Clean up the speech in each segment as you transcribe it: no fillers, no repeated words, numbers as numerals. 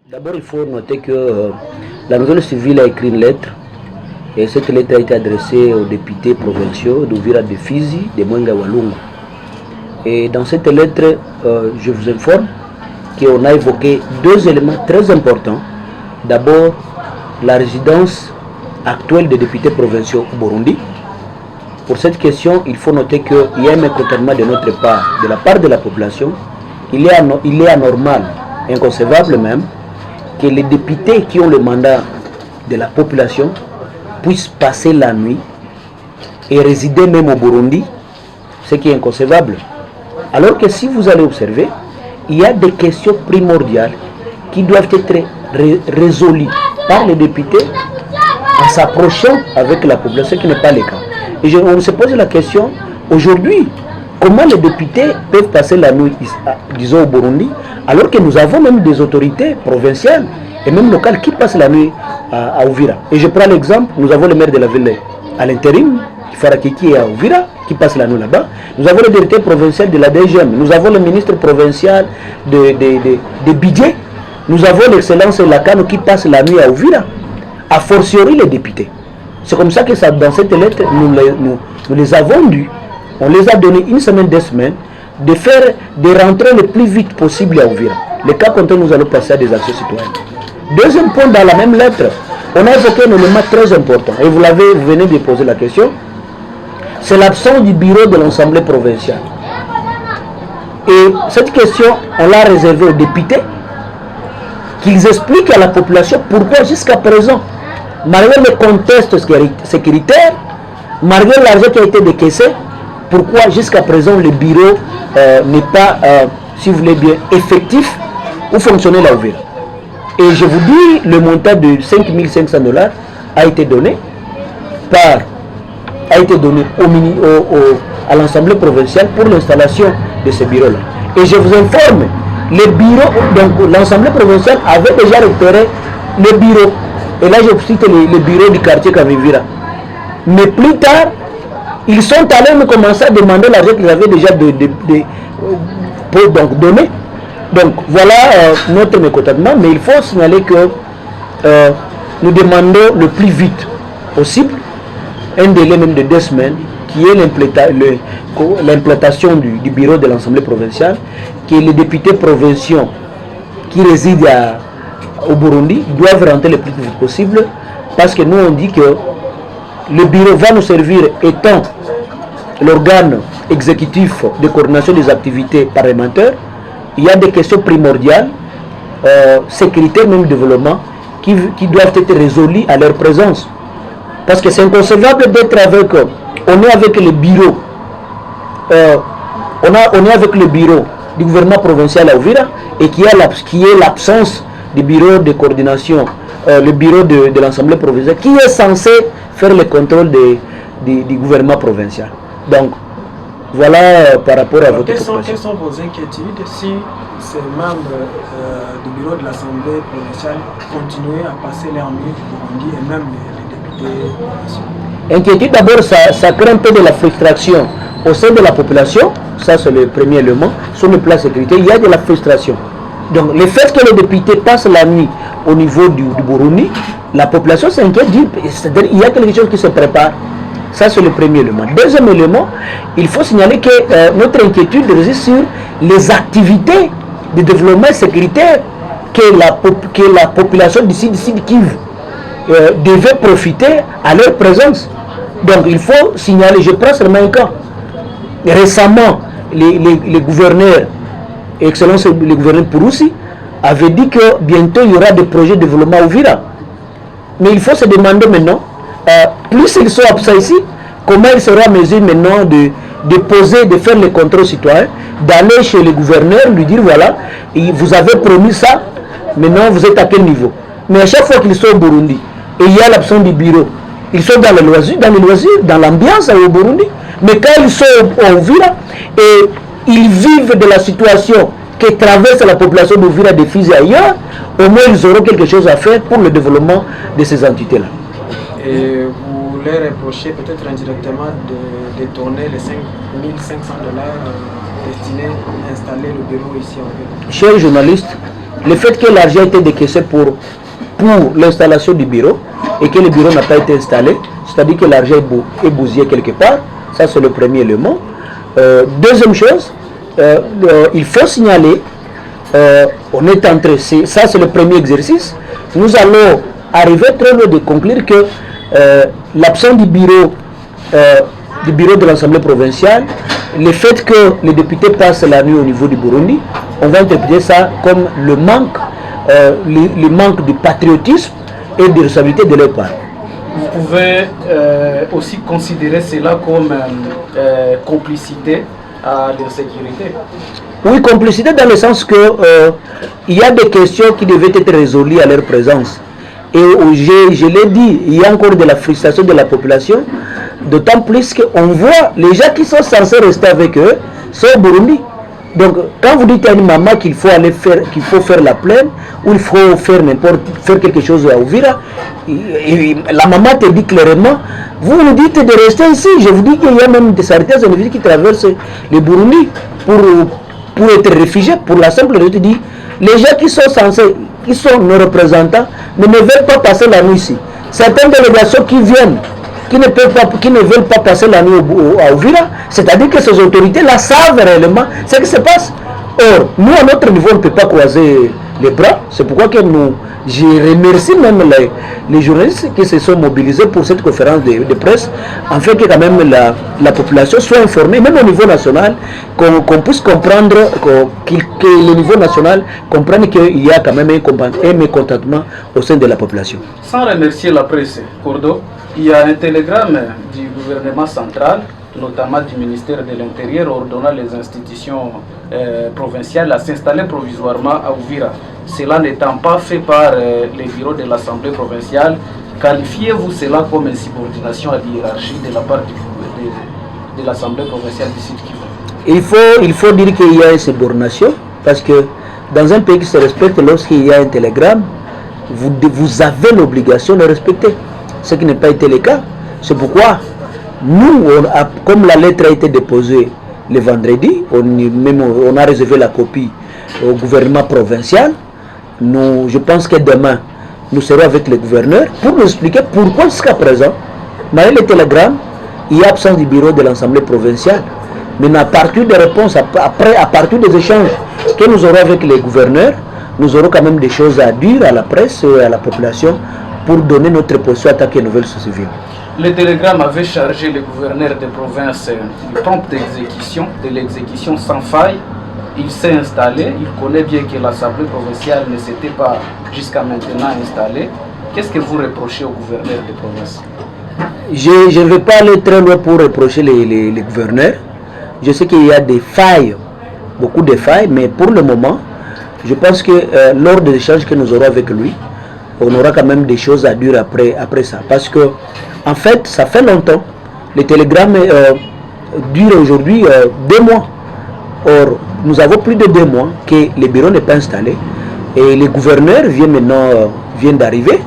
D'abord, il faut noter que la nouvelle civile a écrit une lettre et cette lettre a été adressée aux députés provinciaux d'Ouvira, de Fizi, de Mwenga Walungu. Et dans cette lettre, je vous informe qu'on a évoqué deux éléments très importants. D'abord, la résidence actuelle des députés provinciaux au Burundi. Pour cette question, il faut noter qu'il y a un mécontentement de notre part, de la part de la population. Il est anormal, inconcevable même, que les députés qui ont le mandat de la population puissent passer la nuit et résider même au Burundi, ce qui est inconcevable. Alors que si vous allez observer, il y a des questions primordiales qui doivent être résolues par les députés en s'approchant avec la population, ce qui n'est pas le cas. Et on se pose la question, aujourd'hui, comment les députés peuvent passer la nuit, disons, au Burundi, alors que nous avons même des autorités provinciales et même locales qui passent la nuit à Uvira. Et je prends l'exemple, nous avons le maire de la ville à l'intérim, Farakiki et à Uvira, qui passe la nuit là-bas. Nous avons le directeur provincial de la DGM, nous avons le ministre provincial de budget, nous avons l'excellence Lacano qui passe la nuit à Uvira, a fortiori les députés. C'est comme ça que ça, dans cette lettre, nous les avons dû, on les a donné une semaine, 2 semaines, de rentrer le plus vite possible à Uvira. Le cas contraire, nous allons passer à des actions citoyennes. Deuxième point, dans la même lettre, on a évoqué un élément très important, et vous venez de poser la question, c'est l'absence du bureau de l'Assemblée provinciale. Et cette question, on l'a réservée aux députés, qu'ils expliquent à la population pourquoi jusqu'à présent, malgré le contexte sécuritaire, malgré l'argent qui a été décaissé, pourquoi jusqu'à présent le bureau n'est pas, si vous voulez bien, effectif ou fonctionnel à Uvira. Et je vous dis, le montant de 5 500 $ a été donné à l'Assemblée provinciale pour l'installation de ce bureau-là. Et je vous informe, le bureau, donc l'Assemblée provinciale avait déjà repéré le bureau. Et là, je cite le bureau du quartier Kavivira. Mais plus tard, ils sont allés me commencer à demander l'argent qu'ils avaient déjà donné. Donc voilà notre mécontentement, mais il faut signaler que nous demandons le plus vite possible, un délai même de 2 semaines, qui est l'implantation du bureau de l'Assemblée provinciale, que les députés provinciaux qui résident au Burundi doivent rentrer le plus vite possible, parce que nous on dit que le bureau va nous servir étant l'organe exécutif de coordination des activités parlementaires. Il y a des questions primordiales, sécuritaires, même développement, qui doivent être résolues à leur présence. Parce que c'est inconcevable d'être avec, on est avec le bureau, on est avec le bureau du gouvernement provincial à Uvira et qui est l'absence du bureau de coordination, le bureau de l'Assemblée provinciale, qui est censé faire le contrôle du gouvernement provincial. Donc, voilà par rapport à votre question. Quelles sont vos inquiétudes si ces membres du bureau de l'Assemblée provinciale continuent à passer leur nuit au Burundi et même les députés provinciaux? Inquiétude, d'abord, ça crée un peu de la frustration au sein de la population. Ça, c'est le premier élément. Sur le plan sécurité, il y a de la frustration. Donc, le fait que les députés passent la nuit au niveau du Burundi, la population s'inquiète, c'est-à-dire qu'il y a quelque chose qui se prépare. Ça, c'est le premier élément. Deuxième élément, il faut signaler que notre inquiétude réside sur les activités de développement sécuritaire que la population du Sud Kivu devait profiter à leur présence. Donc, il faut signaler, je prends seulement un cas. Récemment, les gouverneurs, Excellence le gouverneur Pouroussi, avait dit que bientôt il y aura des projets de développement au Vira. Mais il faut se demander maintenant, plus ils sont absents ici, comment ils seront en mesure maintenant de faire les contrôles citoyens, d'aller chez le gouverneur, lui dire voilà, vous avez promis ça, maintenant vous êtes à quel niveau. Mais à chaque fois qu'ils sont au Burundi, et il y a l'absence du bureau, ils sont dans les loisirs, dans l'ambiance au Burundi, mais quand ils sont au Vira, et ils vivent de la situation que traverse la population de Vira, de Fizi ailleurs, au moins ils auront quelque chose à faire pour le développement de ces entités-là. Et vous leur reprochez peut-être indirectement de détourner les 5 500 $ destinés à installer le bureau ici en ville. Chers journalistes, le fait que l'argent a été décaissé pour l'installation du bureau et que le bureau n'a pas été installé, c'est-à-dire que l'argent est bousillé quelque part, ça c'est le premier élément. Deuxième chose, il faut signaler, on est entré, ça c'est le premier exercice, nous allons arriver très loin de conclure que l'absence du bureau de l'Assemblée provinciale, le fait que les députés passent la nuit au niveau du Burundi, on va interpréter ça comme le manque de patriotisme et de responsabilité de leur part. Vous pouvez aussi considérer cela comme complicité à l'insécurité? Oui, complicité dans le sens que il y a des questions qui devaient être résolues à leur présence. Et je l'ai dit, il y a encore de la frustration de la population, d'autant plus qu'on voit les gens qui sont censés rester avec eux sont au Burundi. Donc, quand vous dites à une maman qu'il faut aller faire, qu'il faut faire la plaine, ou il faut faire quelque chose à Uvira, la maman te dit clairement, vous nous dites de rester ici. Je vous dis qu'il y a même des sanitaires individus qui traversent le Burundi pour être réfugiés, pour la simple raison de dire, les gens qui sont censés, qui sont nos représentants, ne veulent pas passer la nuit ici. Certaines délégations qui viennent, qui ne veulent pas passer la nuit à Uvira, c'est-à-dire que ces autorités-là savent réellement ce qui se passe. Or, nous, à notre niveau, on ne peut pas croiser les bras. C'est pourquoi que je remercie même les journalistes qui se sont mobilisés pour cette conférence de presse, afin que quand même la population soit informée, même au niveau national, qu'on puisse comprendre, que le niveau national comprenne qu'il y a quand même un mécontentement au sein de la population. Sans remercier la presse, Cordo, il y a un télégramme du gouvernement central, notamment du ministère de l'Intérieur, ordonnant les institutions provinciales à s'installer provisoirement à Uvira. Cela n'étant pas fait par les bureaux de l'Assemblée provinciale, qualifiez-vous cela comme une subordination à l'hiérarchie de la part de l'Assemblée provinciale du Sud Kivu? Il faut dire qu'il y a une subordination, parce que dans un pays qui se respecte, lorsqu'il y a un télégramme, vous avez l'obligation de respecter, ce qui n'a pas été le cas. C'est pourquoi nous, comme la lettre a été déposée le vendredi, on a réservé la copie au gouvernement provincial. Je pense que demain, nous serons avec le gouverneur pour nous expliquer pourquoi jusqu'à présent, malgré le télégramme, il y a absence du bureau de l'Assemblée provinciale. Mais à partir des réponses, à partir des échanges que nous aurons avec les gouverneurs, nous aurons quand même des choses à dire à la presse et à la population pour donner notre position à attaquer une nouvelle société civile. Le télégramme avait chargé le gouverneur de province de prompte exécution, de l'exécution sans faille. Il s'est installé, il connaît bien que l'Assemblée provinciale ne s'était pas jusqu'à maintenant installée. Qu'est-ce que vous reprochez au gouverneur de province? Je ne vais pas aller très loin pour reprocher les gouverneurs. Je sais qu'il y a des failles, beaucoup de failles, mais pour le moment, je pense que lors des échanges que nous aurons avec lui, on aura quand même des choses à dire après ça. Parce que, en fait, ça fait longtemps. Le télégramme dure aujourd'hui 2 mois. Or, nous avons plus de 2 mois que le bureau n'est pas installé. Et le gouverneur vient d'arriver.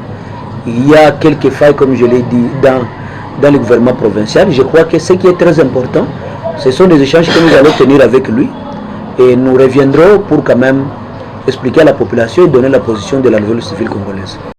Il y a quelques failles, comme je l'ai dit, dans le gouvernement provincial. Je crois que ce qui est très important, ce sont des échanges que nous allons tenir avec lui. Et nous reviendrons pour quand même expliquer à la population et donner la position de la nouvelle civile congolaise.